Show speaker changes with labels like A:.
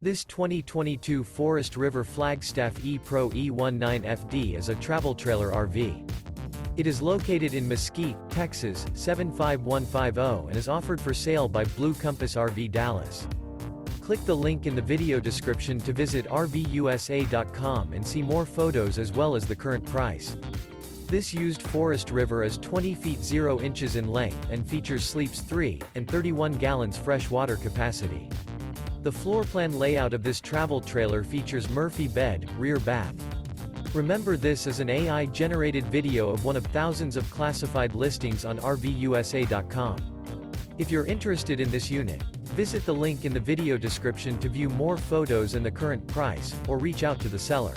A: This 2022 Forest River Flagstaff E-Pro E19FD is a travel trailer RV. It is located in Mesquite, Texas, 75150 and is offered for sale by Blue Compass RV Dallas. Click the link in the video description to visit RVUSA.com and see more photos as well as the current price. This used Forest River is 20 feet 0 inches in length and features sleeps 3 and 31 gallons fresh water capacity. The floor plan layout of this travel trailer features Murphy bed, rear bath. Remember, this is an AI-generated video of one of thousands of classified listings on RVUSA.com. If you're interested in this unit, visit the link in the video description to view more photos and the current price, or reach out to the seller.